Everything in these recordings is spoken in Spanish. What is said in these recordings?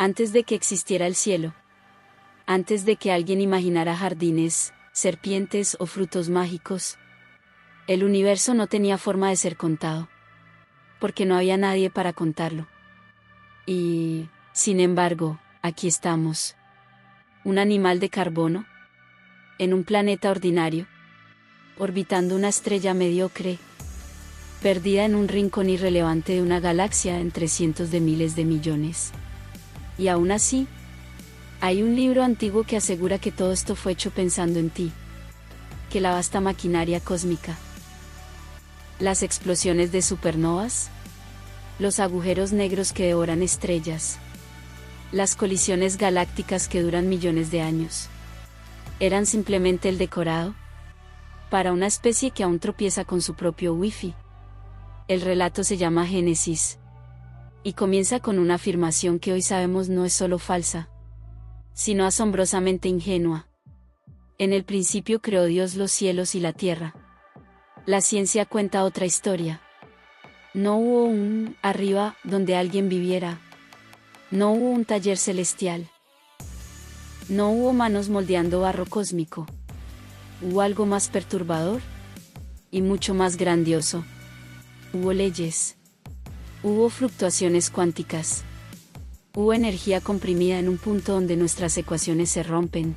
Antes de que existiera el cielo. Antes de que alguien imaginara jardines, serpientes o frutos mágicos. El universo no tenía forma de ser contado. Porque no había nadie para contarlo. Y, sin embargo, aquí estamos. Un animal de carbono. En un planeta ordinario. Orbitando una estrella mediocre. Perdida en un rincón irrelevante de una galaxia entre cientos de miles de millones. Y aún así, hay un libro antiguo que asegura que todo esto fue hecho pensando en ti. Que la vasta maquinaria cósmica. Las explosiones de supernovas. Los agujeros negros que devoran estrellas. Las colisiones galácticas que duran millones de años. Eran simplemente el decorado. Para una especie que aún tropieza con su propio wifi. El relato se llama Génesis. Y comienza con una afirmación que hoy sabemos no es solo falsa, sino asombrosamente ingenua. En el principio creó Dios los cielos y la tierra. La ciencia cuenta otra historia. No hubo un arriba donde alguien viviera. No hubo un taller celestial. No hubo manos moldeando barro cósmico. Hubo algo más perturbador y mucho más grandioso. Hubo leyes. Hubo fluctuaciones cuánticas. Hubo energía comprimida en un punto donde nuestras ecuaciones se rompen.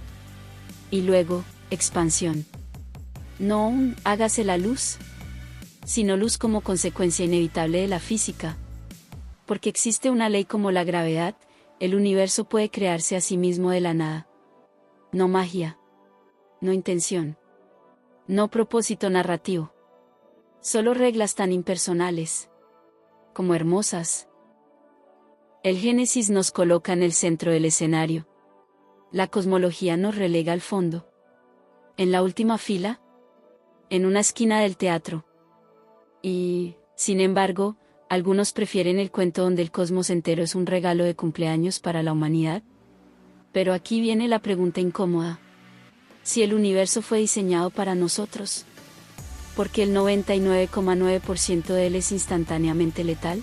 Y luego, expansión. No un hágase la luz, sino luz como consecuencia inevitable de la física. Porque existe una ley como la gravedad, el universo puede crearse a sí mismo de la nada. No magia. No intención. No propósito narrativo. Solo reglas tan impersonales como hermosas. El Génesis nos coloca en el centro del escenario. La cosmología nos relega al fondo. En la última fila. En una esquina del teatro. Y, sin embargo, algunos prefieren el cuento donde el cosmos entero es un regalo de cumpleaños para la humanidad. Pero aquí viene la pregunta incómoda. Si el universo fue diseñado para nosotros, ¿porque el 99,9% de él es instantáneamente letal?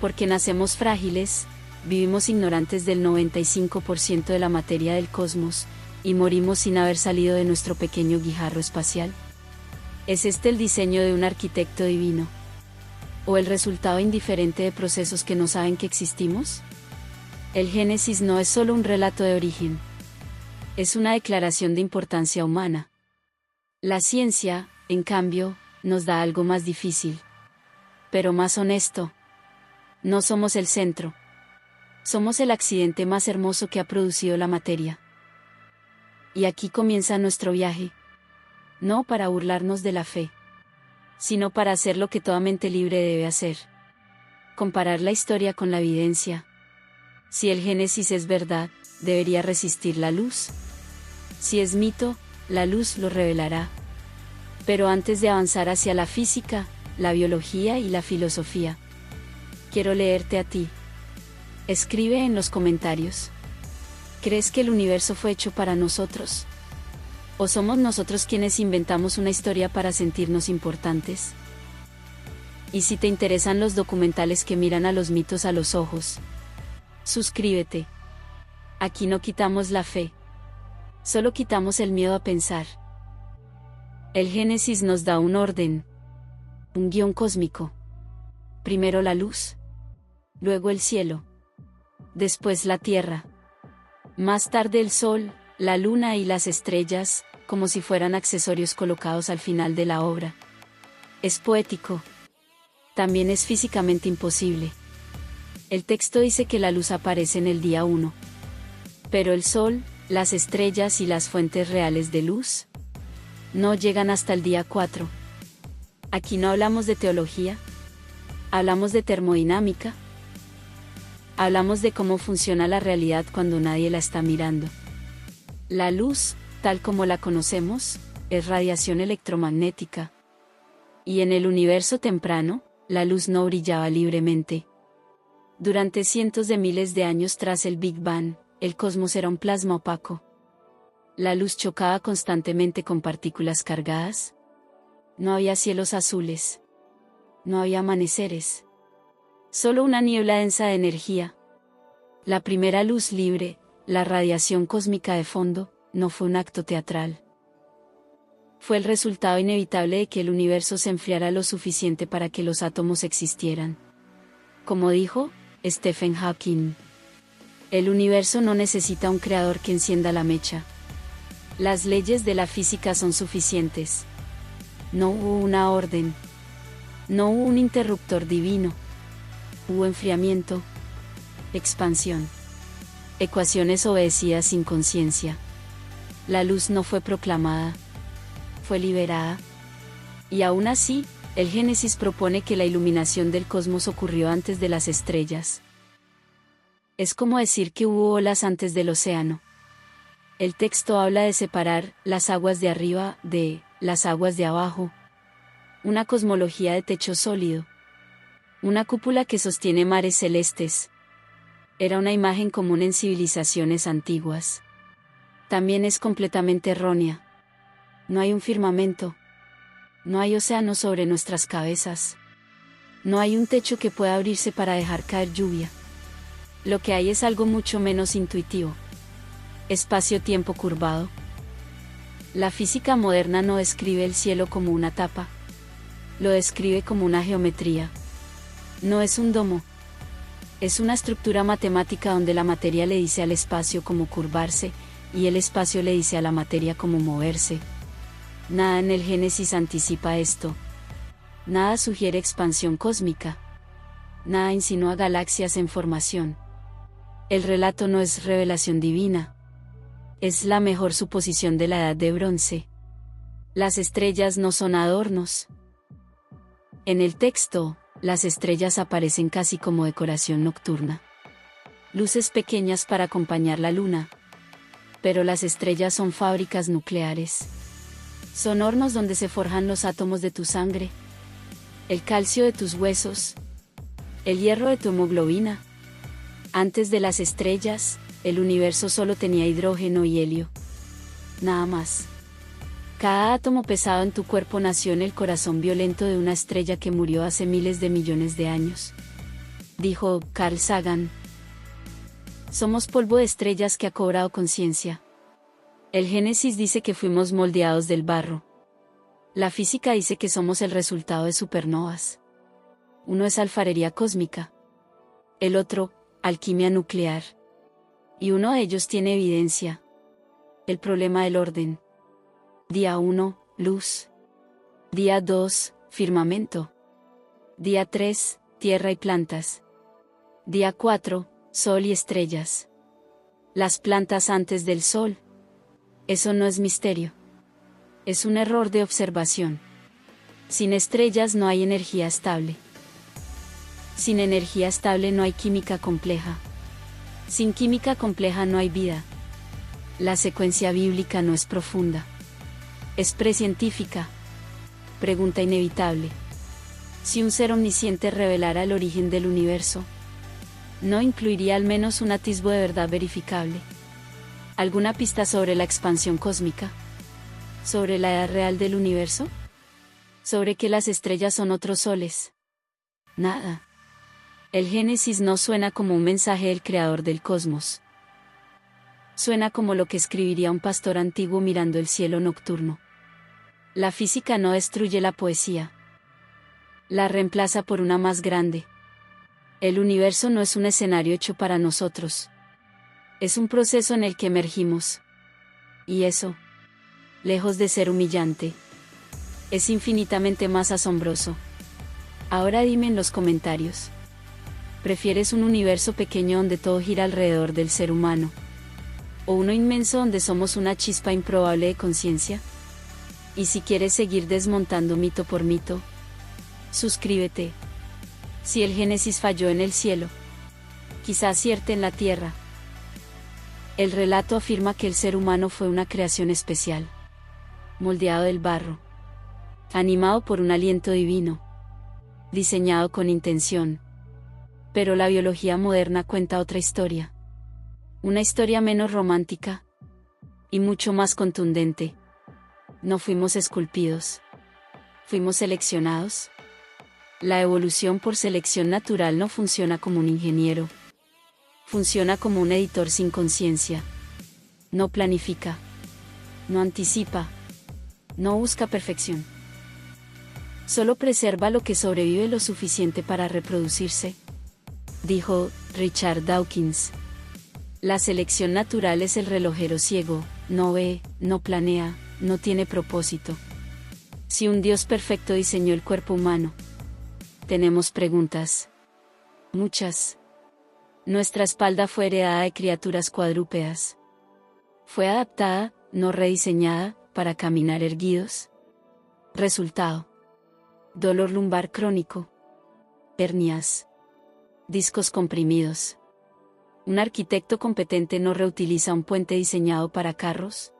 Porque nacemos frágiles, vivimos ignorantes del 95% de la materia del cosmos, y morimos sin haber salido de nuestro pequeño guijarro espacial. ¿Es este el diseño de un arquitecto divino? ¿O el resultado indiferente de procesos que no saben que existimos? El Génesis no es solo un relato de origen. Es una declaración de importancia humana. La ciencia, en cambio, nos da algo más difícil. Pero más honesto. No somos el centro. Somos el accidente más hermoso que ha producido la materia. Y aquí comienza nuestro viaje. No para burlarnos de la fe, sino para hacer lo que toda mente libre debe hacer. Comparar la historia con la evidencia. Si el Génesis es verdad, debería resistir la luz. Si es mito, la luz lo revelará. Pero antes de avanzar hacia la física, la biología y la filosofía, quiero leerte a ti. Escribe en los comentarios. ¿Crees que el universo fue hecho para nosotros? ¿O somos nosotros quienes inventamos una historia para sentirnos importantes? Y si te interesan los documentales que miran a los mitos a los ojos, suscríbete. Aquí no quitamos la fe. Solo quitamos el miedo a pensar. El Génesis nos da un orden. Un guión cósmico. Primero la luz. Luego el cielo. Después la tierra. Más tarde el sol, la luna y las estrellas, como si fueran accesorios colocados al final de la obra. Es poético. También es físicamente imposible. El texto dice que la luz aparece en el día 1. Pero el sol, las estrellas y las fuentes reales de luz no llegan hasta el día 4. Aquí no hablamos de teología. Hablamos de termodinámica. Hablamos de cómo funciona la realidad cuando nadie la está mirando. La luz, tal como la conocemos, es radiación electromagnética. Y en el universo temprano, la luz no brillaba libremente. Durante cientos de miles de años tras el Big Bang, el cosmos era un plasma opaco. La luz chocaba constantemente con partículas cargadas. No había cielos azules. No había amaneceres. Solo una niebla densa de energía. La primera luz libre, la radiación cósmica de fondo, no fue un acto teatral. Fue el resultado inevitable de que el universo se enfriara lo suficiente para que los átomos existieran. Como dijo Stephen Hawking, el universo no necesita un creador que encienda la mecha. Las leyes de la física son suficientes. No hubo una orden. No hubo un interruptor divino. Hubo enfriamiento, expansión. Ecuaciones obedecidas sin conciencia. La luz no fue proclamada. Fue liberada. Y aún así, el Génesis propone que la iluminación del cosmos ocurrió antes de las estrellas. Es como decir que hubo olas antes del océano. El texto habla de separar las aguas de arriba de las aguas de abajo. Una cosmología de techo sólido. Una cúpula que sostiene mares celestes. Era una imagen común en civilizaciones antiguas. También es completamente errónea. No hay un firmamento. No hay océano sobre nuestras cabezas. No hay un techo que pueda abrirse para dejar caer lluvia. Lo que hay es algo mucho menos intuitivo. Espacio-tiempo curvado. La física moderna no describe el cielo como una tapa. Lo describe como una geometría. No es un domo. Es una estructura matemática donde la materia le dice al espacio cómo curvarse, y el espacio le dice a la materia cómo moverse. Nada en el Génesis anticipa esto. Nada sugiere expansión cósmica. Nada insinúa galaxias en formación. El relato no es revelación divina. Es la mejor suposición de la Edad de Bronce. Las estrellas no son adornos. En el texto, las estrellas aparecen casi como decoración nocturna. Luces pequeñas para acompañar la luna. Pero las estrellas son fábricas nucleares. Son hornos donde se forjan los átomos de tu sangre, el calcio de tus huesos, el hierro de tu hemoglobina. Antes de las estrellas, el universo solo tenía hidrógeno y helio. Nada más. Cada átomo pesado en tu cuerpo nació en el corazón violento de una estrella que murió hace miles de millones de años. Dijo Carl Sagan. Somos polvo de estrellas que ha cobrado conciencia. El Génesis dice que fuimos moldeados del barro. La física dice que somos el resultado de supernovas. Uno es alfarería cósmica. El otro, alquimia nuclear. Y uno de ellos tiene evidencia. El problema del orden. Día 1, luz. Día 2, firmamento. Día 3, tierra y plantas. Día 4, sol y estrellas. Las plantas antes del sol. Eso no es misterio. Es un error de observación. Sin estrellas no hay energía estable. Sin energía estable no hay química compleja. Sin química compleja no hay vida. La secuencia bíblica no es profunda. Es precientífica. Pregunta inevitable. Si un ser omnisciente revelara el origen del universo, ¿no incluiría al menos un atisbo de verdad verificable? ¿Alguna pista sobre la expansión cósmica? ¿Sobre la edad real del universo? ¿Sobre que las estrellas son otros soles? Nada. El Génesis no suena como un mensaje del creador del cosmos. Suena como lo que escribiría un pastor antiguo mirando el cielo nocturno. La física no destruye la poesía. La reemplaza por una más grande. El universo no es un escenario hecho para nosotros. Es un proceso en el que emergimos. Y eso, lejos de ser humillante, es infinitamente más asombroso. Ahora dime en los comentarios. ¿Prefieres un universo pequeño donde todo gira alrededor del ser humano? ¿O uno inmenso donde somos una chispa improbable de conciencia? Y si quieres seguir desmontando mito por mito, suscríbete. Si el Génesis falló en el cielo, quizá acierte en la tierra. El relato afirma que el ser humano fue una creación especial, moldeado del barro, animado por un aliento divino, diseñado con intención. Pero la biología moderna cuenta otra historia. Una historia menos romántica y mucho más contundente. No fuimos esculpidos. Fuimos seleccionados. La evolución por selección natural no funciona como un ingeniero. Funciona como un editor sin conciencia. No planifica. No anticipa. No busca perfección. Solo preserva lo que sobrevive lo suficiente para reproducirse, dijo Richard Dawkins. La selección natural es el relojero ciego, no ve, no planea, no tiene propósito. Si un Dios perfecto diseñó el cuerpo humano, tenemos preguntas. Muchas. Nuestra espalda fue heredada de criaturas cuadrúpedas. Fue adaptada, no rediseñada, para caminar erguidos. Resultado: dolor lumbar crónico, hernias, discos comprimidos. ¿Un arquitecto competente no reutiliza un puente diseñado para carros?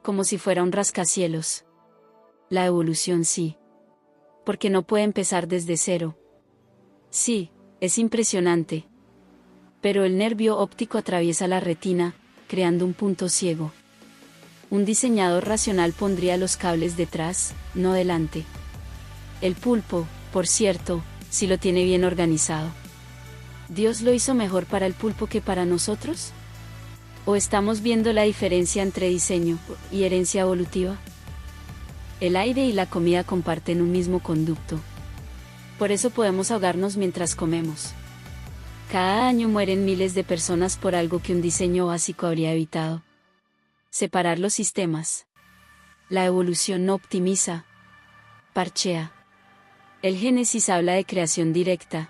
Como si fuera un rascacielos. La evolución sí. Porque no puede empezar desde cero. Sí, es impresionante. Pero el nervio óptico atraviesa la retina, creando un punto ciego. Un diseñador racional pondría los cables detrás, no delante. El pulpo, por cierto, sí lo tiene bien organizado. ¿Dios lo hizo mejor para el pulpo que para nosotros? ¿O estamos viendo la diferencia entre diseño y herencia evolutiva? El aire y la comida comparten un mismo conducto. Por eso podemos ahogarnos mientras comemos. Cada año mueren miles de personas por algo que un diseño básico habría evitado. Separar los sistemas. La evolución no optimiza, parchea. El Génesis habla de creación directa.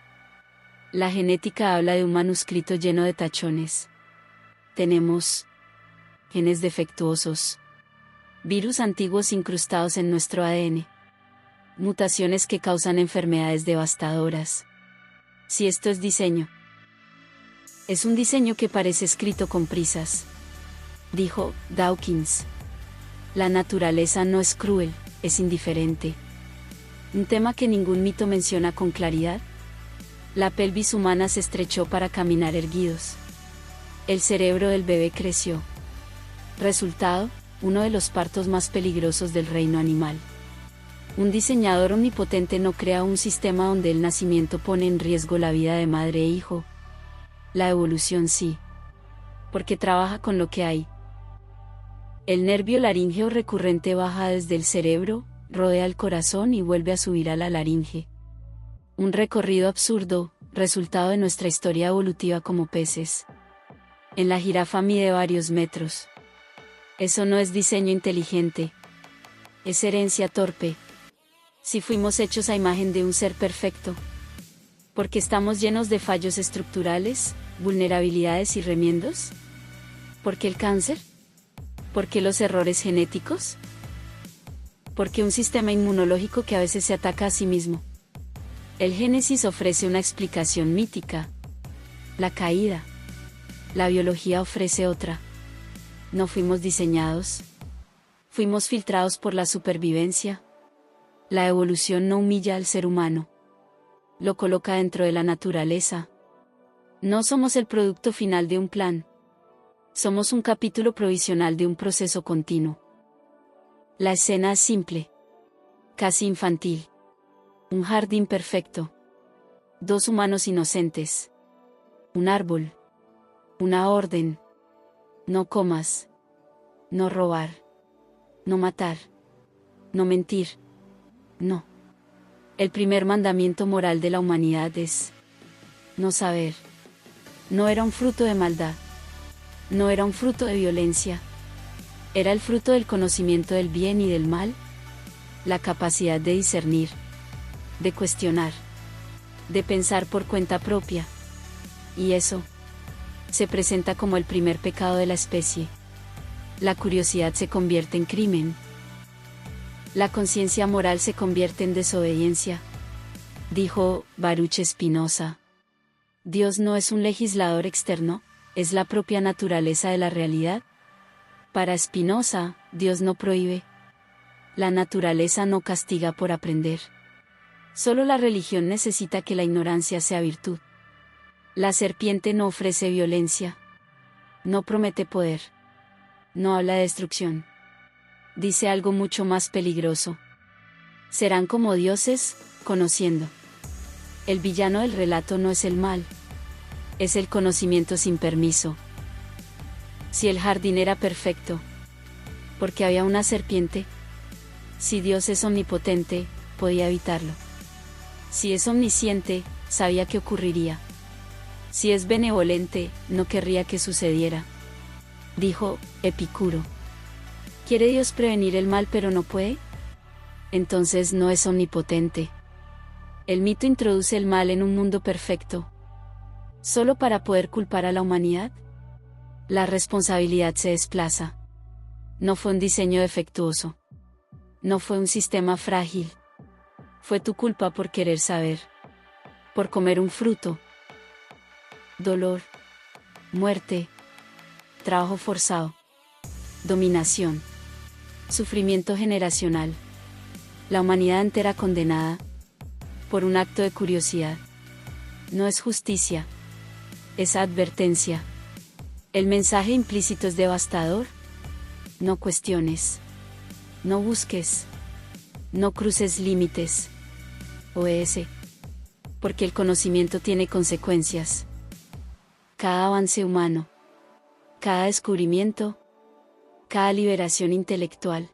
La genética habla de un manuscrito lleno de tachones. Tenemos genes defectuosos, virus antiguos incrustados en nuestro ADN, mutaciones que causan enfermedades devastadoras. Si esto es diseño, es un diseño que parece escrito con prisas, dijo Dawkins. La naturaleza no es cruel, es indiferente. Un tema que ningún mito menciona con claridad. La pelvis humana se estrechó para caminar erguidos. El cerebro del bebé creció. Resultado: uno de los partos más peligrosos del reino animal. Un diseñador omnipotente no crea un sistema donde el nacimiento pone en riesgo la vida de madre e hijo. La evolución sí. Porque trabaja con lo que hay. El nervio laríngeo recurrente baja desde el cerebro, rodea el corazón y vuelve a subir a la laringe. Un recorrido absurdo, resultado de nuestra historia evolutiva como peces. En la jirafa mide varios metros. Eso no es diseño inteligente. Es herencia torpe. Si fuimos hechos a imagen de un ser perfecto. ¿Porque estamos llenos de fallos estructurales, vulnerabilidades y remiendos? ¿Por qué el cáncer? ¿Por qué los errores genéticos? ¿Por qué un sistema inmunológico que a veces se ataca a sí mismo? El Génesis ofrece una explicación mítica. La caída. La biología ofrece otra. No fuimos diseñados. Fuimos filtrados por la supervivencia. La evolución no humilla al ser humano. Lo coloca dentro de la naturaleza. No somos el producto final de un plan. Somos un capítulo provisional de un proceso continuo. La escena es simple. Casi infantil. Un jardín perfecto. Dos humanos inocentes. Un árbol. Una orden. No comas. No robar. No matar. No mentir. No. El primer mandamiento moral de la humanidad es no saber. No era un fruto de maldad. No era un fruto de violencia. Era el fruto del conocimiento del bien y del mal. La capacidad de discernir. De cuestionar. De pensar por cuenta propia. Y eso se presenta como el primer pecado de la especie. La curiosidad se convierte en crimen. La conciencia moral se convierte en desobediencia. Dijo Baruch Spinoza. Dios no es un legislador externo, es la propia naturaleza de la realidad. Para Spinoza, Dios no prohíbe. La naturaleza no castiga por aprender. Solo la religión necesita que la ignorancia sea virtud. La serpiente no ofrece violencia. No promete poder. No habla de destrucción. Dice algo mucho más peligroso. Serán como dioses, conociendo. El villano del relato no es el mal. Es el conocimiento sin permiso. Si el jardín era perfecto, ¿por qué había una serpiente? Si Dios es omnipotente, podía evitarlo. Si es omnisciente, sabía que ocurriría. Si es benevolente, no querría que sucediera. Dijo Epicuro. ¿Quiere Dios prevenir el mal pero no puede? Entonces no es omnipotente. El mito introduce el mal en un mundo perfecto, ¿solo para poder culpar a la humanidad? La responsabilidad se desplaza. No fue un diseño defectuoso. No fue un sistema frágil. Fue tu culpa por querer saber. Por comer un fruto. Dolor. Muerte. Trabajo forzado. Dominación. Sufrimiento generacional. La humanidad entera condenada. Por un acto de curiosidad. No es justicia. Es advertencia. El mensaje implícito es devastador. No cuestiones. No busques. No cruces límites. Obedece. Porque el conocimiento tiene consecuencias. Cada avance humano. Cada descubrimiento. Cada liberación intelectual.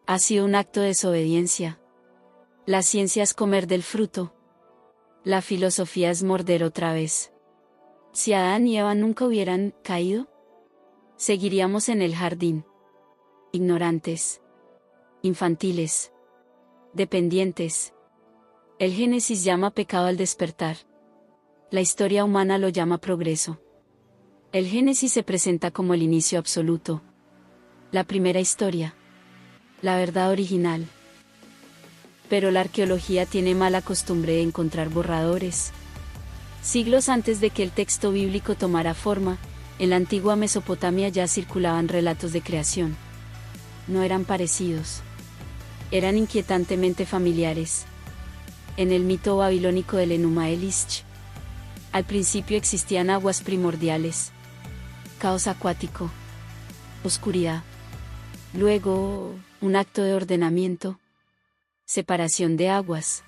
Ha sido un acto de desobediencia. La ciencia es comer del fruto. La filosofía es morder otra vez. Si Adán y Eva nunca hubieran caído, seguiríamos en el jardín. Ignorantes. Infantiles. Dependientes. El Génesis llama pecado al despertar. La historia humana lo llama progreso. El Génesis se presenta como el inicio absoluto. La primera historia. La verdad original. Pero la arqueología tiene mala costumbre de encontrar borradores. Siglos antes de que el texto bíblico tomara forma, en la antigua Mesopotamia ya circulaban relatos de creación. No eran parecidos. Eran inquietantemente familiares. En el mito babilónico del Enuma Elish, al principio existían aguas primordiales. Caos acuático. Oscuridad. Luego, un acto de ordenamiento. Separación de aguas.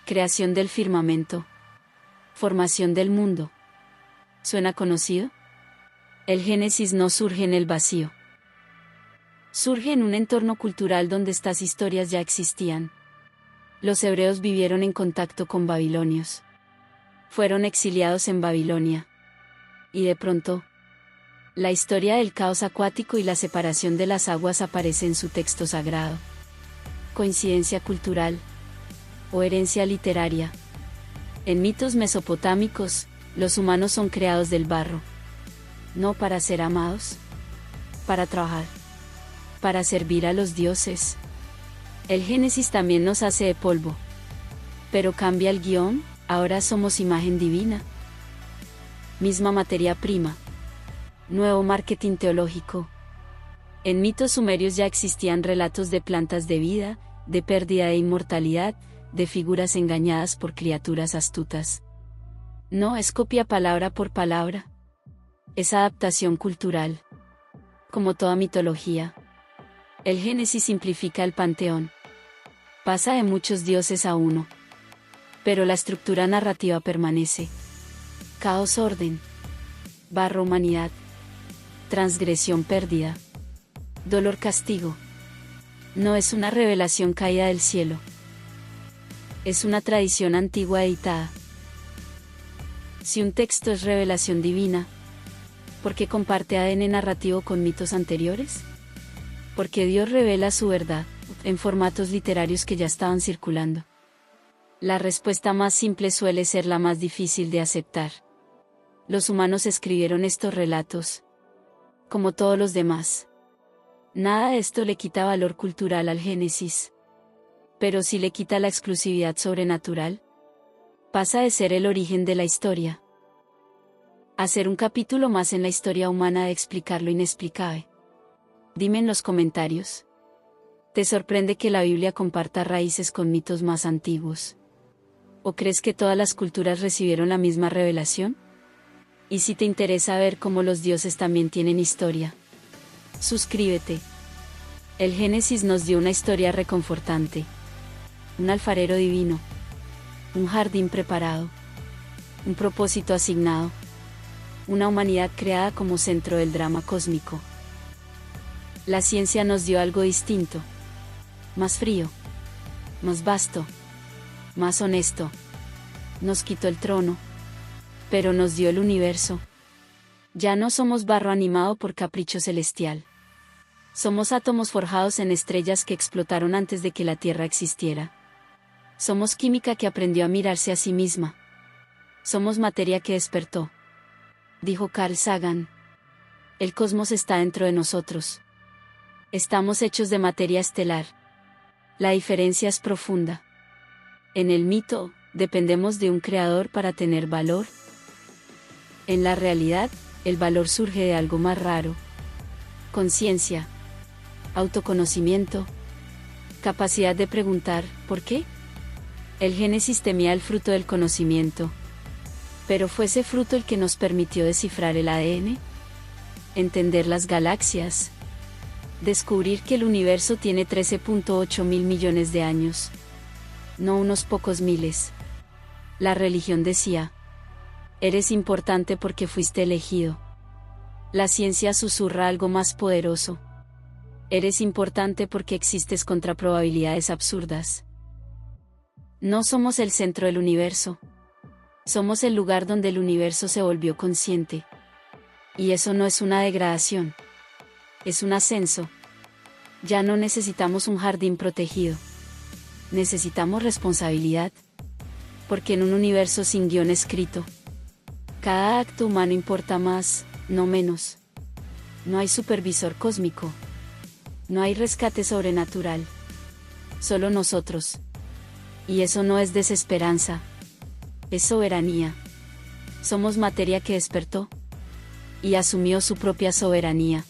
Creación del firmamento. Formación del mundo. ¿Suena conocido? El Génesis no surge en el vacío. Surge en un entorno cultural donde estas historias ya existían. Los hebreos vivieron en contacto con babilonios. Fueron exiliados en Babilonia. Y de pronto, la historia del caos acuático y la separación de las aguas aparece en su texto sagrado. Coincidencia cultural. O herencia literaria. En mitos mesopotámicos, los humanos son creados del barro. No para ser amados. Para trabajar. Para servir a los dioses. El Génesis también nos hace de polvo. Pero cambia el guión, ahora somos imagen divina. Misma materia prima. Nuevo marketing teológico. En mitos sumerios ya existían relatos de plantas de vida, de pérdida de inmortalidad, de figuras engañadas por criaturas astutas. No es copia palabra por palabra. Es adaptación cultural. Como toda mitología, el Génesis simplifica el panteón. Pasa de muchos dioses a uno. Pero la estructura narrativa permanece. Caos, orden. Barro, humanidad. Transgresión, pérdida. Dolor, castigo. No es una revelación caída del cielo. Es una tradición antigua editada. Si un texto es revelación divina, ¿por qué comparte ADN narrativo con mitos anteriores? Porque Dios revela su verdad, en formatos literarios que ya estaban circulando. La respuesta más simple suele ser la más difícil de aceptar. Los humanos escribieron estos relatos, como todos los demás. Nada de esto le quita valor cultural al Génesis. Pero sí le quita la exclusividad sobrenatural. Pasa de ser el origen de la historia a ser un capítulo más en la historia humana de explicar lo inexplicable. Dime en los comentarios. ¿Te sorprende que la Biblia comparta raíces con mitos más antiguos? ¿O crees que todas las culturas recibieron la misma revelación? ¿Y si te interesa ver cómo los dioses también tienen historia? Suscríbete. El Génesis nos dio una historia reconfortante. Un alfarero divino. Un jardín preparado. un propósito asignado, una humanidad creada como centro del drama cósmico. La ciencia nos dio algo distinto, más frío, más vasto, más honesto. Nos quitó el trono, pero nos dio el universo. Ya no somos barro animado por capricho celestial. Somos átomos forjados en estrellas que explotaron antes de que la Tierra existiera. Somos química que aprendió a mirarse a sí misma. Somos materia que despertó. Dijo Carl Sagan. El cosmos está dentro de nosotros. Estamos hechos de materia estelar. La diferencia es profunda. En el mito, dependemos de un creador para tener valor. En la realidad, el valor surge de algo más raro. Conciencia, autoconocimiento, capacidad de preguntar, ¿por qué? El Génesis temía el fruto del conocimiento. ¿Pero fue ese fruto el que nos permitió descifrar el ADN? Entender las galaxias. Descubrir que el universo tiene 13.8 mil millones de años. No unos pocos miles. La religión decía: eres importante porque fuiste elegido. La ciencia susurra algo más poderoso. Eres importante porque existes contra probabilidades absurdas. No somos el centro del universo. Somos el lugar donde el universo se volvió consciente. Y eso no es una degradación. Es un ascenso. Ya no necesitamos un jardín protegido. Necesitamos responsabilidad. Porque en un universo sin guión escrito, cada acto humano importa más, no menos. No hay supervisor cósmico. No hay rescate sobrenatural. Solo nosotros. Y eso no es desesperanza. Es soberanía. Somos materia que despertó. Y asumió su propia soberanía.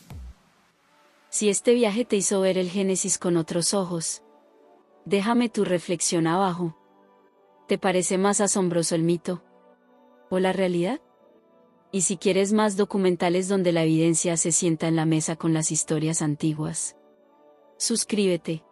Si este viaje te hizo ver el Génesis con otros ojos, déjame tu reflexión abajo. ¿Te parece más asombroso el mito o la realidad? Y si quieres más documentales donde la evidencia se sienta en la mesa con las historias antiguas, suscríbete.